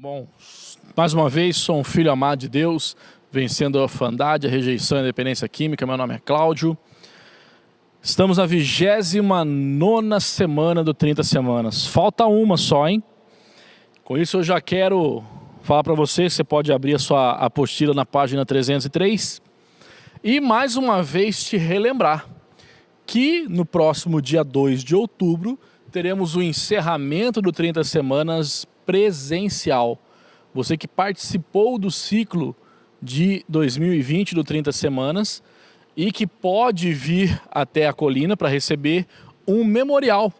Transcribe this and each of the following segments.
Bom, mais uma vez, sou um filho amado de Deus, vencendo a orfandade, a rejeição e a dependência química. Meu nome é Cláudio. Estamos na 29ª semana do 30 Semanas. Falta uma só, hein? Com isso eu já quero falar para você que você pode abrir a sua apostila na página 303. E mais uma vez te relembrar que no próximo dia 2 de outubro teremos o encerramento do 30 Semanas presencial. Você que participou do ciclo de 2020 do 30 Semanas e que pode vir até a colina para receber um memorial.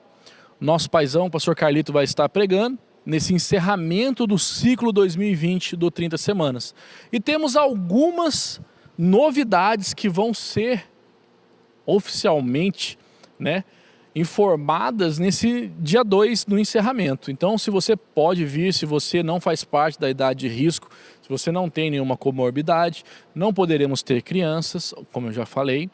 Nosso paizão, o pastor Carlito, vai estar pregando nesse encerramento do ciclo 2020 do 30 Semanas. E temos algumas novidades que vão ser oficialmente, informadas nesse dia 2 do encerramento. Então, se você pode vir, se você não faz parte da idade de risco, se você não tem nenhuma comorbidade, não poderemos ter crianças, como eu já falei.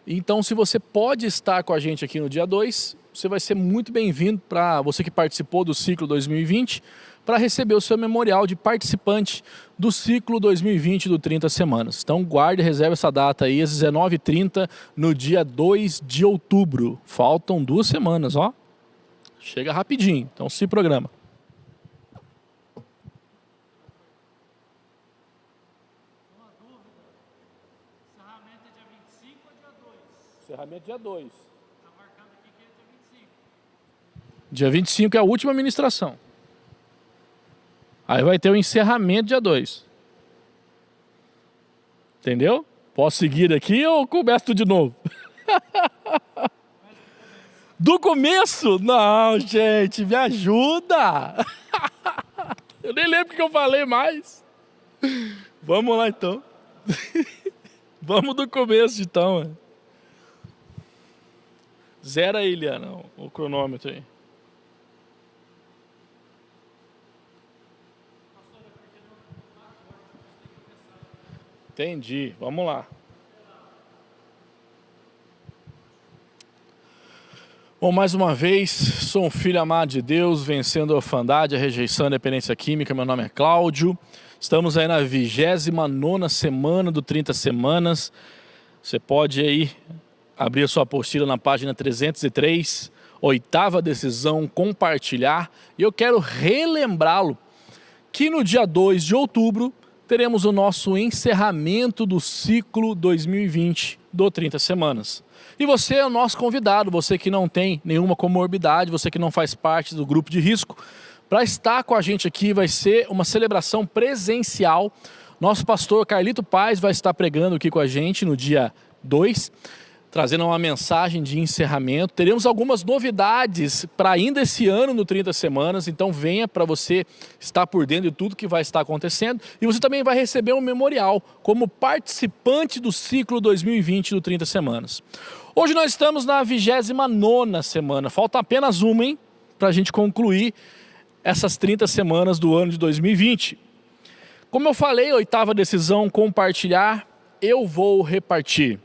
Então, se você pode estar com a gente aqui no dia 2, você vai ser muito bem-vindo, para você que participou do ciclo 2020, para receber o seu memorial de participante do ciclo 2020 do 30 Semanas. Então guarde e reserve essa data aí, às 19h30, no dia 2 de outubro. Faltam 2 semanas, ó. Chega rapidinho, então se programa. Uma dúvida, encerramento é dia 25 ou dia 2? Encerramento dia 2. Está marcado aqui que é dia 25. Dia 25 é a última ministração. Aí vai ter o encerramento dia 2. Entendeu? Posso seguir aqui ou começo tudo de novo? Do começo? Não, gente, me ajuda! Eu nem lembro o que eu falei mais. Vamos lá então. Vamos do começo então. Zera aí, Liana, o cronômetro aí. Entendi, vamos lá. Bom, mais uma vez, sou um filho amado de Deus, vencendo a orfandade, a rejeição e a dependência química. Meu nome é Cláudio. Estamos aí na 29ª semana do 30 Semanas. Você pode aí abrir a sua apostila na página 303, 8ª decisão, compartilhar. E eu quero relembrá-lo que no dia 2 de outubro teremos o nosso encerramento do ciclo 2020 do 30 Semanas. E você é o nosso convidado, você que não tem nenhuma comorbidade, você que não faz parte do grupo de risco, para estar com a gente aqui. Vai ser uma celebração presencial. Nosso pastor Carlito Paz vai estar pregando aqui com a gente no dia 2, trazendo uma mensagem de encerramento. Teremos algumas novidades para ainda esse ano no 30 Semanas, então venha para você estar por dentro de tudo que vai estar acontecendo. E você também vai receber um memorial como participante do ciclo 2020 do 30 Semanas. Hoje nós estamos na 29ª semana, falta apenas uma, hein, para a gente concluir essas 30 semanas do ano de 2020. Como eu falei, 8ª decisão, compartilhar, eu vou repartir.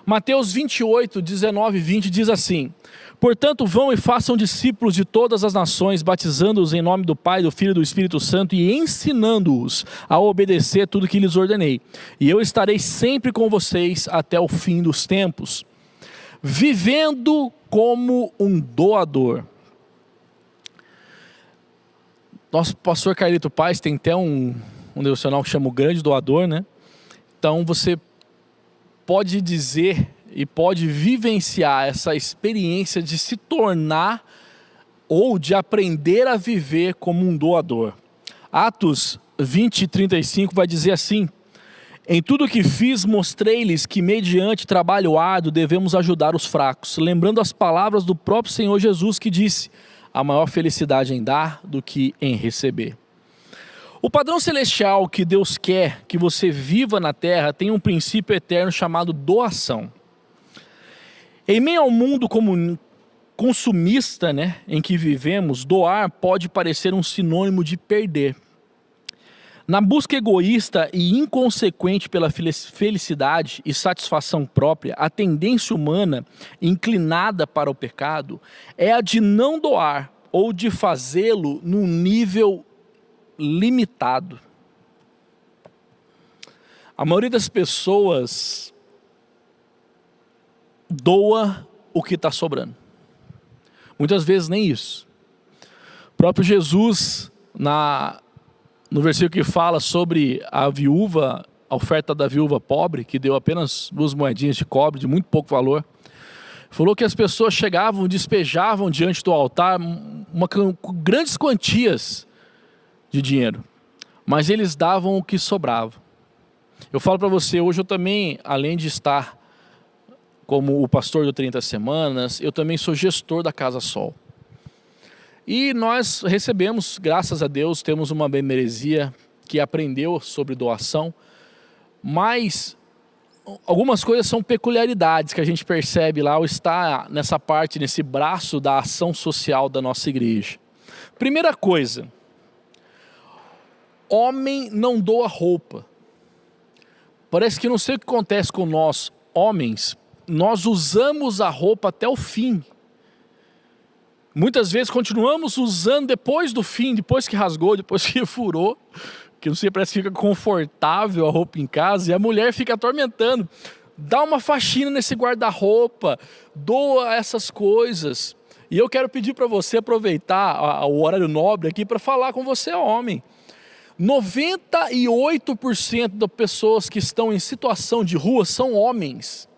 Mateus 28, 19 e 20 diz assim: portanto, vão e façam discípulos de todas as nações, batizando-os em nome do Pai, do Filho e do Espírito Santo e ensinando-os a obedecer tudo que lhes ordenei. E eu estarei sempre com vocês até o fim dos tempos. Vivendo como um doador. Nosso pastor Carlito Paz tem até um devocional que chama o Grande Doador, né? Então você pode dizer e pode vivenciar essa experiência de se tornar ou de aprender a viver como um doador. Atos 20, 35 vai dizer assim: em tudo o que fiz, mostrei-lhes que mediante trabalho árduo devemos ajudar os fracos, lembrando as palavras do próprio Senhor Jesus que disse: a maior felicidade em dar do que em receber. O padrão celestial que Deus quer que você viva na terra tem um princípio eterno chamado doação. Em meio ao mundo consumista, em que vivemos, doar pode parecer um sinônimo de perder. Na busca egoísta e inconsequente pela felicidade e satisfação própria, a tendência humana inclinada para o pecado é a de não doar ou de fazê-lo num nível limitado. A maioria das pessoas doa o que está sobrando. Muitas vezes nem isso. O próprio Jesus, no versículo que fala sobre a oferta da viúva pobre, que deu apenas 2 moedinhas de cobre, de muito pouco valor, falou que as pessoas chegavam, despejavam diante do altar grandes quantias de dinheiro, mas eles davam o que sobrava. Eu falo para você, hoje eu também, além de estar como o pastor do 30 Semanas, eu também sou gestor da Casa Sol. E nós recebemos, graças a Deus, temos uma membresia que aprendeu sobre doação, mas algumas coisas são peculiaridades que a gente percebe lá ao estar nessa parte, nesse braço da ação social da nossa igreja. Primeira coisa, homem não doa roupa. Parece que não sei o que acontece com nós, homens, nós usamos a roupa até o fim. Muitas vezes continuamos usando depois do fim, depois que rasgou, depois que furou, que não sei, parece que fica confortável a roupa em casa, e a mulher fica atormentando. Dá uma faxina nesse guarda-roupa, doa essas coisas. E eu quero pedir para você aproveitar o horário nobre aqui para falar com você, homem. 98% das pessoas que estão em situação de rua são homens.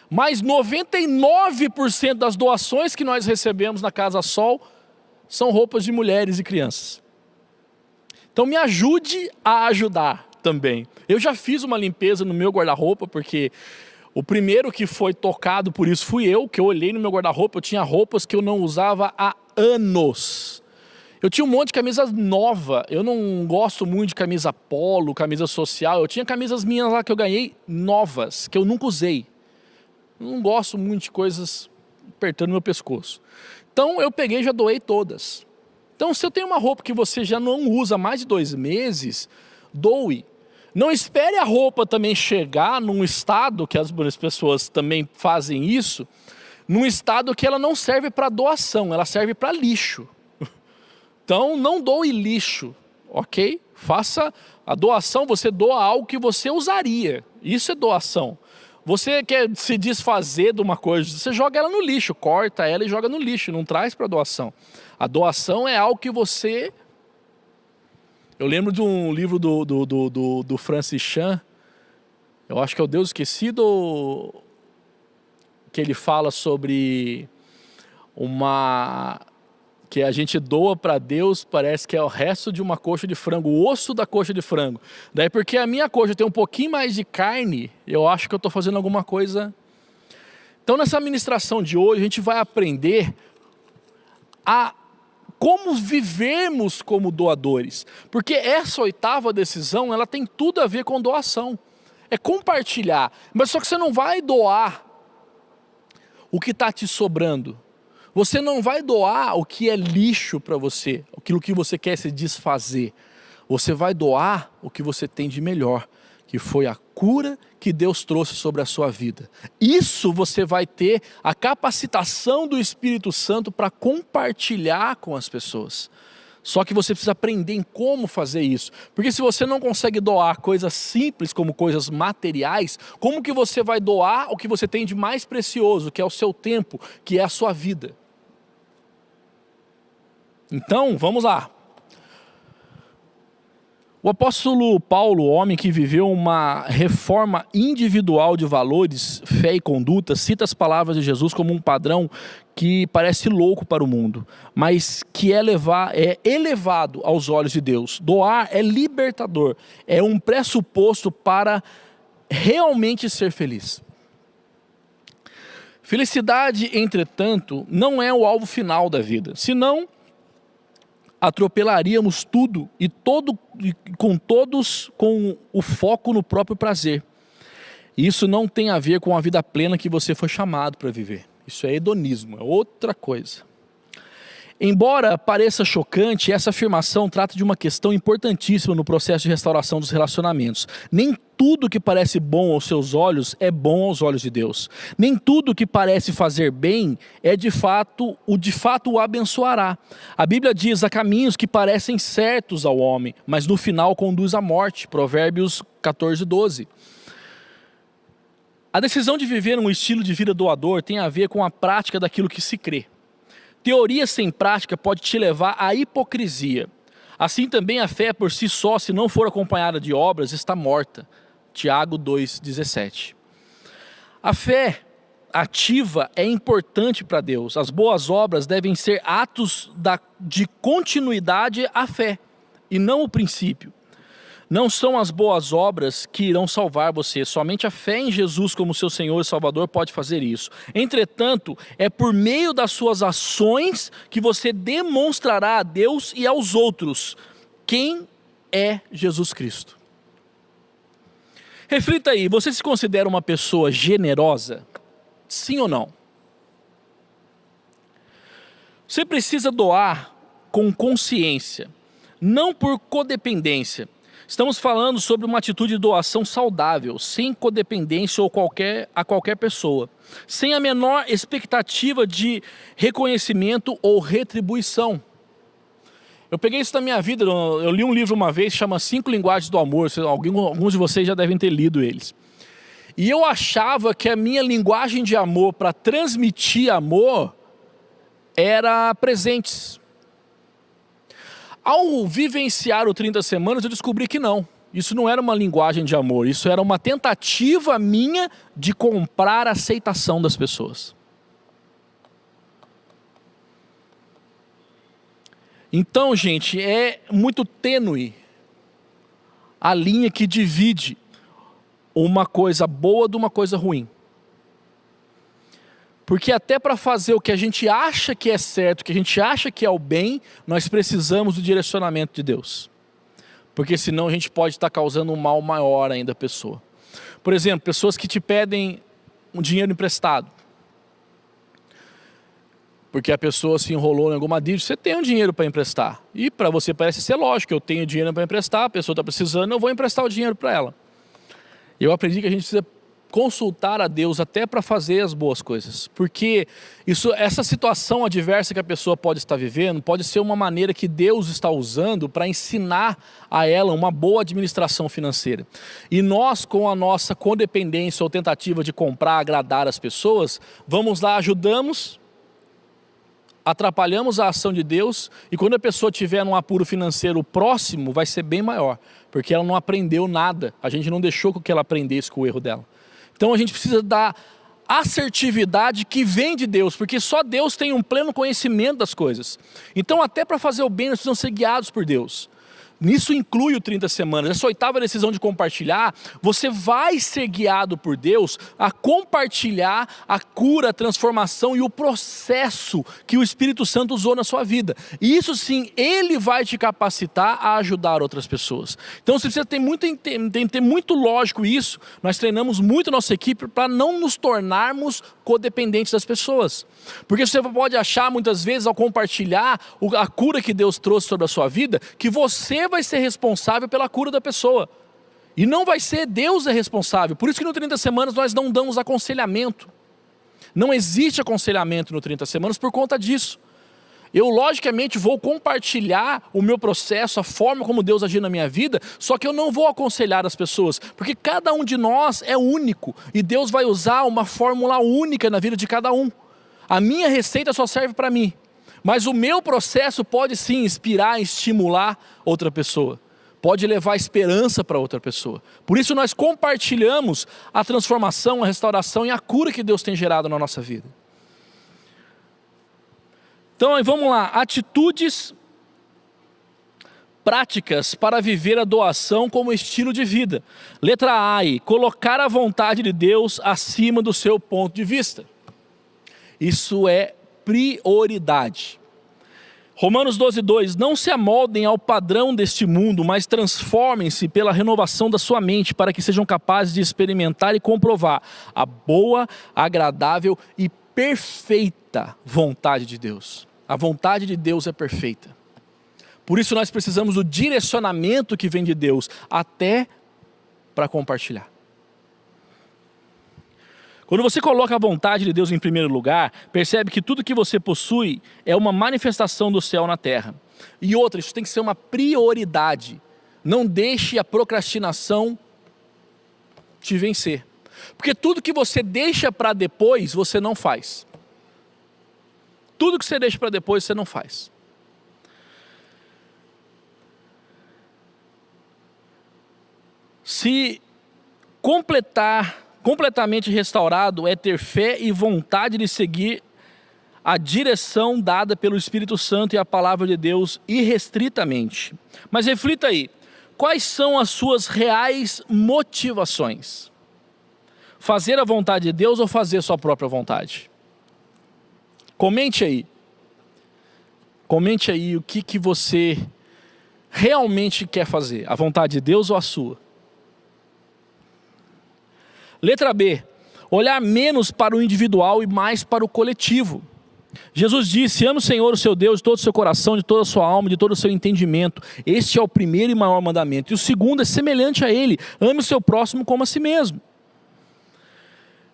Mas 99% das doações que nós recebemos na Casa Sol são roupas de mulheres e crianças. Então me ajude a ajudar também. Eu já fiz uma limpeza no meu guarda-roupa, porque o primeiro que foi tocado por isso fui eu, que eu olhei no meu guarda-roupa, eu tinha roupas que eu não usava há anos. Eu tinha um monte de camisa nova, eu não gosto muito de camisa polo, camisa social, eu tinha camisas minhas lá que eu ganhei novas, que eu nunca usei. Eu não gosto muito de coisas apertando meu pescoço. Então eu peguei e já doei todas. Então se eu tenho uma roupa que você já não usa há mais de 2 meses, doe. Não espere a roupa também chegar num estado, que as pessoas também fazem isso, num estado que ela não serve para doação, ela serve para lixo. Então não doe lixo, ok? Faça a doação, você doa algo que você usaria, isso é doação. Você quer se desfazer de uma coisa, você joga ela no lixo, corta ela e joga no lixo, não traz para doação. A doação é algo que você... Eu lembro de um livro do Francis Chan, eu acho que é o Deus Esquecido, que ele fala sobre que a gente doa para Deus, parece que é o resto de uma coxa de frango, o osso da coxa de frango. Daí porque a minha coxa tem um pouquinho mais de carne, eu acho que eu estou fazendo alguma coisa. Então nessa ministração de hoje a gente vai aprender a como vivermos como doadores. Porque essa 8ª decisão, ela tem tudo a ver com doação. É compartilhar, mas só que você não vai doar o que está te sobrando. Você não vai doar o que é lixo para você, aquilo que você quer se desfazer. Você vai doar o que você tem de melhor, que foi a cura que Deus trouxe sobre a sua vida. Isso você vai ter a capacitação do Espírito Santo para compartilhar com as pessoas. Só que você precisa aprender em como fazer isso. Porque se você não consegue doar coisas simples como coisas materiais, como que você vai doar o que você tem de mais precioso, que é o seu tempo, que é a sua vida? Então, vamos lá. O apóstolo Paulo, homem que viveu uma reforma individual de valores, fé e conduta, cita as palavras de Jesus como um padrão que parece louco para o mundo, mas que é elevado aos olhos de Deus. Doar é libertador, é um pressuposto para realmente ser feliz. Felicidade, entretanto, não é o alvo final da vida, senão atropelaríamos tudo e com todos com o foco no próprio prazer. Isso não tem a ver com a vida plena que você foi chamado para viver. Isso é hedonismo, é outra coisa. Embora pareça chocante, essa afirmação trata de uma questão importantíssima no processo de restauração dos relacionamentos. Nem tudo que parece bom aos seus olhos é bom aos olhos de Deus. Nem tudo que parece fazer bem é de fato o abençoará. A Bíblia diz: há caminhos que parecem certos ao homem, mas no final conduz à morte. Provérbios 14:12. A decisão de viver um estilo de vida doador tem a ver com a prática daquilo que se crê. Teoria sem prática pode te levar à hipocrisia. Assim também a fé por si só, se não for acompanhada de obras, está morta. Tiago 2,17. A fé ativa é importante para Deus. As boas obras devem ser atos de continuidade à fé, e não o princípio. Não são as boas obras que irão salvar você, somente a fé em Jesus como seu Senhor e Salvador pode fazer isso. Entretanto, é por meio das suas ações que você demonstrará a Deus e aos outros quem é Jesus Cristo. Reflita aí, você se considera uma pessoa generosa? Sim ou não? Você precisa doar com consciência, não por codependência. Estamos falando sobre uma atitude de doação saudável, sem codependência a qualquer pessoa, sem a menor expectativa de reconhecimento ou retribuição. Eu peguei isso na minha vida, eu li um livro uma vez, chama 5 Linguagens do Amor, alguns de vocês já devem ter lido eles. E eu achava que a minha linguagem de amor para transmitir amor era presentes. Ao vivenciar o 30 Semanas, eu descobri que não. Isso não era uma linguagem de amor, isso era uma tentativa minha de comprar a aceitação das pessoas. Então, gente, é muito tênue a linha que divide uma coisa boa de uma coisa ruim. Porque até para fazer o que a gente acha que é certo, o que a gente acha que é o bem, nós precisamos do direcionamento de Deus. Porque senão a gente pode estar causando um mal maior ainda à pessoa. Por exemplo, pessoas que te pedem um dinheiro emprestado. Porque a pessoa se enrolou em alguma dívida, você tem um dinheiro para emprestar. E para você parece ser lógico, eu tenho dinheiro para emprestar, a pessoa está precisando, eu vou emprestar o dinheiro para ela. Eu aprendi que a gente precisa consultar a Deus até para fazer as boas coisas, porque essa situação adversa que a pessoa pode estar vivendo pode ser uma maneira que Deus está usando para ensinar a ela uma boa administração financeira. E nós, com a nossa codependência ou tentativa de comprar, agradar as pessoas, vamos lá, ajudamos, atrapalhamos a ação de Deus, e quando a pessoa tiver num apuro financeiro, o próximo vai ser bem maior, porque ela não aprendeu nada, a gente não deixou que ela aprendesse com o erro dela. Então a gente precisa da assertividade que vem de Deus, porque só Deus tem um pleno conhecimento das coisas. Então até para fazer o bem nós precisamos ser guiados por Deus. Nisso inclui o 30 Semanas. Essa 8ª decisão de compartilhar, você vai ser guiado por Deus a compartilhar a cura, a transformação e o processo que o Espírito Santo usou na sua vida. E isso sim, Ele vai te capacitar a ajudar outras pessoas. Então você precisa ter muito lógico isso. Nós treinamos muito a nossa equipe para não nos tornarmos codependentes das pessoas. Porque você pode achar muitas vezes ao compartilhar a cura que Deus trouxe sobre a sua vida, que você vai ser responsável pela cura da pessoa. E não vai ser, Deus é responsável. Por isso que no 30 Semanas nós não damos aconselhamento. Não existe aconselhamento no 30 Semanas por conta disso. Eu logicamente vou compartilhar o meu processo, a forma como Deus agiu na minha vida, só que eu não vou aconselhar as pessoas, porque cada um de nós é único, e Deus vai usar uma fórmula única na vida de cada um. A minha receita só serve para mim, mas o meu processo pode sim inspirar e estimular outra pessoa, pode levar esperança para outra pessoa. Por isso nós compartilhamos a transformação, a restauração e a cura que Deus tem gerado na nossa vida. Então vamos lá, atitudes práticas para viver a doação como estilo de vida. Letra A, colocar a vontade de Deus acima do seu ponto de vista. Isso é prioridade. Romanos 12:2, não se amoldem ao padrão deste mundo, mas transformem-se pela renovação da sua mente, para que sejam capazes de experimentar e comprovar a boa, agradável e perfeita vontade de Deus. A vontade de Deus é perfeita. Por isso nós precisamos do direcionamento que vem de Deus, até para compartilhar. Quando você coloca a vontade de Deus em primeiro lugar, percebe que tudo que você possui é uma manifestação do céu na terra. E outra, isso tem que ser uma prioridade. Não deixe a procrastinação te vencer. Porque tudo que você deixa para depois, você não faz. Tudo que você deixa para depois, você não faz. Se completamente restaurado é ter fé e vontade de seguir a direção dada pelo Espírito Santo e a palavra de Deus irrestritamente. Mas reflita aí, quais são as suas reais motivações? Fazer a vontade de Deus ou fazer a sua própria vontade? Comente aí. Comente aí o que você realmente quer fazer, a vontade de Deus ou a sua? Letra B, olhar menos para o individual e mais para o coletivo. Jesus disse: ame o Senhor, o seu Deus, de todo o seu coração, de toda a sua alma, de todo o seu entendimento. Este é o primeiro e maior mandamento. E o segundo é semelhante a ele: ame o seu próximo como a si mesmo.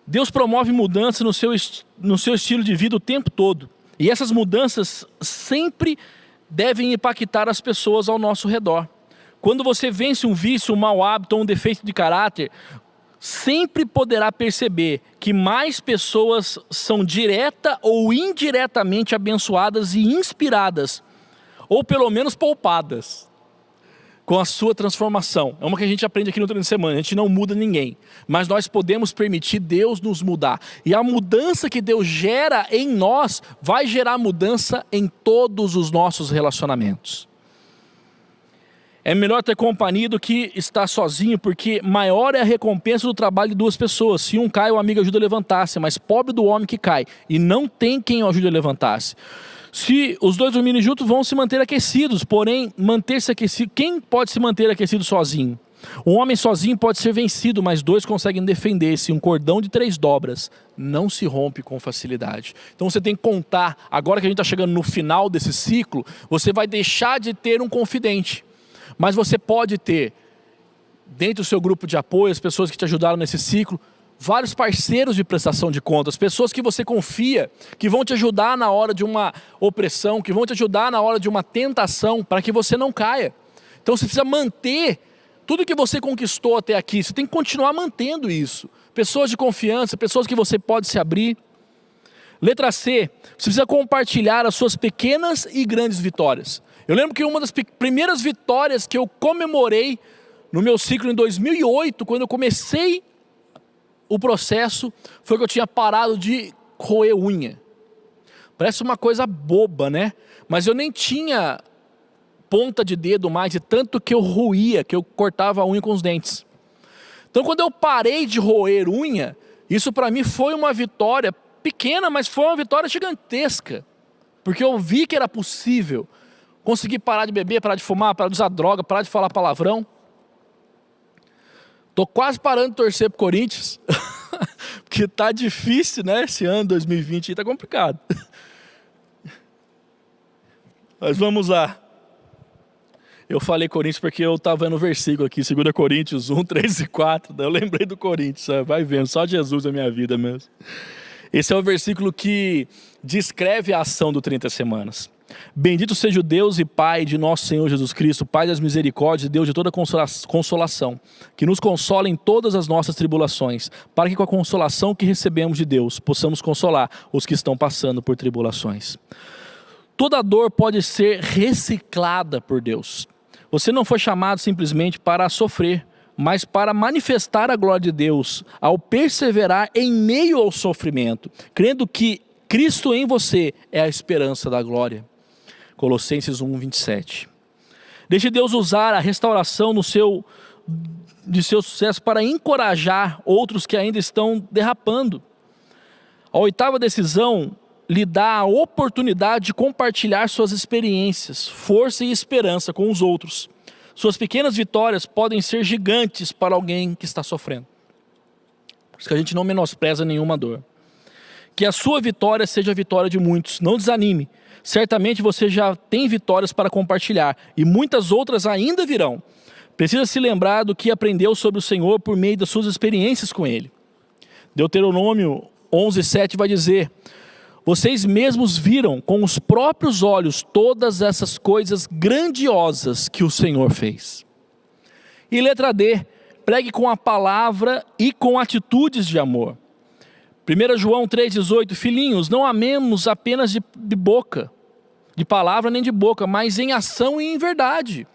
Deus promove mudanças no seu estilo de vida o tempo todo. E essas mudanças sempre devem impactar as pessoas ao nosso redor. Quando você vence um vício, um mau hábito ou um defeito de caráter, sempre poderá perceber que mais pessoas são direta ou indiretamente abençoadas e inspiradas, ou pelo menos poupadas, com a sua transformação. É uma que a gente aprende aqui no treino de semana. A gente não muda ninguém, mas nós podemos permitir Deus nos mudar. E a mudança que Deus gera em nós vai gerar mudança em todos os nossos relacionamentos. É melhor ter companhia do que estar sozinho, porque maior é a recompensa do trabalho de duas pessoas. Se um cai, o amigo ajuda a levantar-se, mas pobre do homem que cai e não tem quem o ajude a levantar-se. Se os dois dormirem juntos, vão se manter aquecidos, porém, manter-se aquecido, quem pode se manter aquecido sozinho? Um homem sozinho pode ser vencido, mas dois conseguem defender-se. Um cordão de 3 dobras não se rompe com facilidade. Então você tem que contar, agora que a gente está chegando no final desse ciclo, você vai deixar de ter um confidente. Mas você pode ter, dentro do seu grupo de apoio, as pessoas que te ajudaram nesse ciclo, vários parceiros de prestação de contas, pessoas que você confia, que vão te ajudar na hora de uma opressão, que vão te ajudar na hora de uma tentação, para que você não caia. Então você precisa manter tudo que você conquistou até aqui, você tem que continuar mantendo isso. Pessoas de confiança, pessoas que você pode se abrir. Letra C, você precisa compartilhar as suas pequenas e grandes vitórias. Eu lembro que uma das primeiras vitórias que eu comemorei no meu ciclo em 2008, quando eu comecei o processo, foi que eu tinha parado de roer unha. Parece uma coisa boba, né? Mas eu nem tinha ponta de dedo mais, de tanto que eu roía, que eu cortava a unha com os dentes. Então quando eu parei de roer unha, isso para mim foi uma vitória pequena, mas foi uma vitória gigantesca. Porque eu vi que era possível conseguir parar de beber, parar de fumar, parar de usar droga, parar de falar palavrão. Tô quase parando de torcer pro Corinthians, porque tá difícil, né? Esse ano, 2020, tá complicado. Mas vamos lá. Eu falei Corinthians porque eu estava vendo o versículo aqui, 2 Coríntios 1, 3 e 4. Daí eu lembrei do Corinthians, vai vendo, só Jesus é minha vida mesmo. Esse é o versículo que descreve a ação do 30 semanas. Bendito seja o Deus e Pai de nosso Senhor Jesus Cristo, Pai das misericórdias e Deus de toda consolação, que nos consola em todas as nossas tribulações, para que com a consolação que recebemos de Deus, possamos consolar os que estão passando por tribulações. Toda dor pode ser reciclada por Deus. Você não foi chamado simplesmente para sofrer, mas para manifestar a glória de Deus, ao perseverar em meio ao sofrimento, crendo que Cristo em você é a esperança da glória. Colossenses 1, 27. Deixe Deus usar a restauração de seu sucesso para encorajar outros que ainda estão derrapando. A 8ª decisão lhe dá a oportunidade de compartilhar suas experiências, força e esperança com os outros. Suas pequenas vitórias podem ser gigantes para alguém que está sofrendo. Por isso que a gente não menospreza nenhuma dor. que a sua vitória seja a vitória de muitos. Não desanime. Certamente você já tem vitórias para compartilhar e muitas outras ainda virão. Precisa se lembrar do que aprendeu sobre o Senhor por meio das suas experiências com Ele. Deuteronômio 11:7 vai dizer: vocês mesmos viram com os próprios olhos todas essas coisas grandiosas que o Senhor fez. E letra D, pregue com a palavra e com atitudes de amor. 1 João 3,18, filhinhos, não amemos apenas de boca, de palavra nem de boca, mas em ação e em verdade.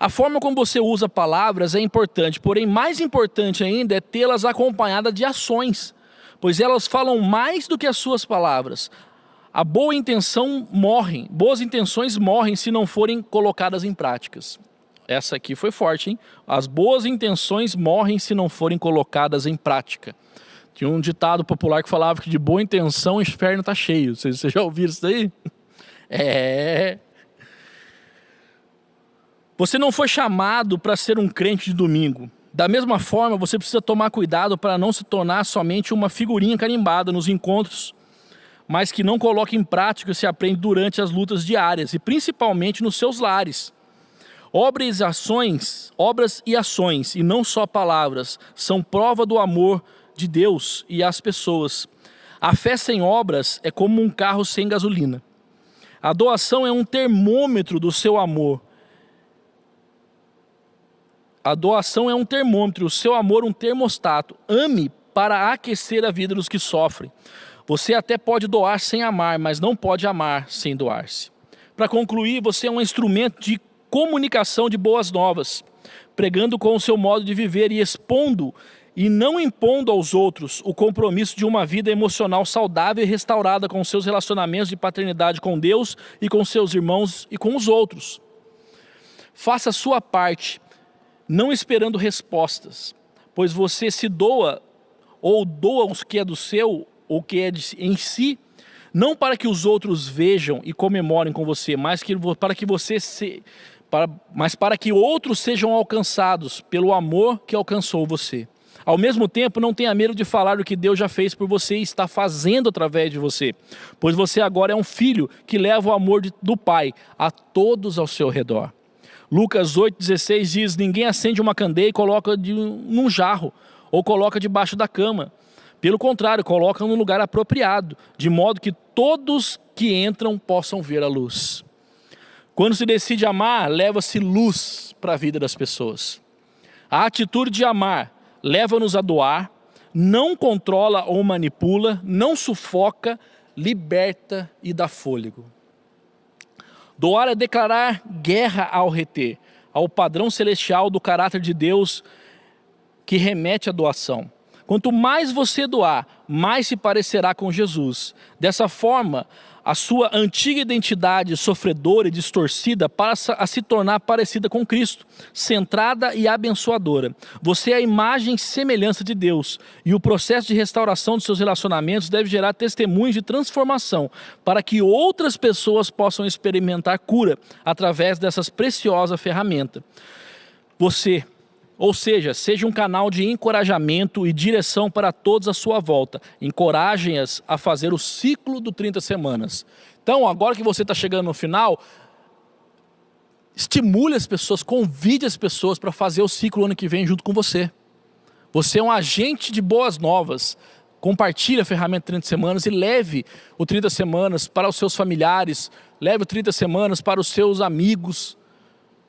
A forma como você usa palavras é importante, porém mais importante ainda é tê-las acompanhadas de ações, pois elas falam mais do que as suas palavras. Boas intenções morrem se não forem colocadas em práticas. Essa aqui foi forte, hein? As boas intenções morrem se não forem colocadas em prática. Tinha um ditado popular que falava que de boa intenção o inferno está cheio. Vocês já ouviram isso daí? Você não foi chamado para ser um crente de domingo. Da mesma forma, você precisa tomar cuidado para não se tornar somente uma figurinha carimbada nos encontros, mas que não coloque em prática o que se aprende durante as lutas diárias e principalmente nos seus lares. Obras e ações, e não só palavras, são prova do amor de Deus e as pessoas. A fé sem obras é como um carro sem gasolina. A doação é um termômetro do seu amor. A doação é um termômetro, o seu amor um termostato. Ame para aquecer a vida dos que sofrem. Você até pode doar sem amar, mas não pode amar sem doar-se. Para concluir, você é um instrumento de comunicação de boas novas, pregando com o seu modo de viver e expondo e não impondo aos outros o compromisso de uma vida emocional saudável e restaurada com seus relacionamentos de paternidade com Deus e com seus irmãos e com os outros. Faça a sua parte, não esperando respostas, pois você se doa ou doa o que é do seu ou que é em si, não para que os outros vejam e comemorem com você, mas para que outros sejam alcançados pelo amor que alcançou você. Ao mesmo tempo, não tenha medo de falar o que Deus já fez por você e está fazendo através de você, pois você agora é um filho que leva o amor do Pai a todos ao seu redor. Lucas 8,16 diz: ninguém acende uma candeia e coloca num jarro ou coloca debaixo da cama. Pelo contrário, coloca num lugar apropriado, de modo que todos que entram possam ver a luz. Quando se decide amar, leva-se luz para a vida das pessoas. A atitude de amar leva-nos a doar, não controla ou manipula, não sufoca, liberta e dá fôlego. Doar é declarar guerra ao reter, ao padrão celestial do caráter de Deus que remete à doação. Quanto mais você doar, mais se parecerá com Jesus. Dessa forma, a sua antiga identidade sofredora e distorcida passa a se tornar parecida com Cristo, centrada e abençoadora. Você é a imagem e semelhança de Deus, e o processo de restauração dos seus relacionamentos deve gerar testemunhos de transformação, para que outras pessoas possam experimentar cura através dessas preciosas ferramentas. Ou seja, seja um canal de encorajamento e direção para todos à sua volta. Encorajem-as a fazer o ciclo do 30 semanas. Então, agora que você está chegando no final, estimule as pessoas, convide as pessoas para fazer o ciclo ano que vem junto com você. Você é um agente de boas novas. Compartilhe a ferramenta 30 semanas e leve o 30 semanas para os seus familiares, leve o 30 semanas para os seus amigos.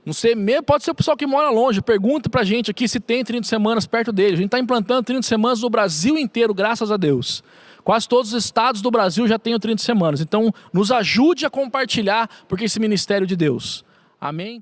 Não sei, pode ser o pessoal que mora longe, pergunta pra gente aqui se tem 30 semanas perto dele. A gente está implantando 30 semanas no Brasil inteiro, graças a Deus. Quase todos os estados do Brasil já têm 30 semanas. Então, nos ajude a compartilhar, porque esse ministério de Deus. Amém?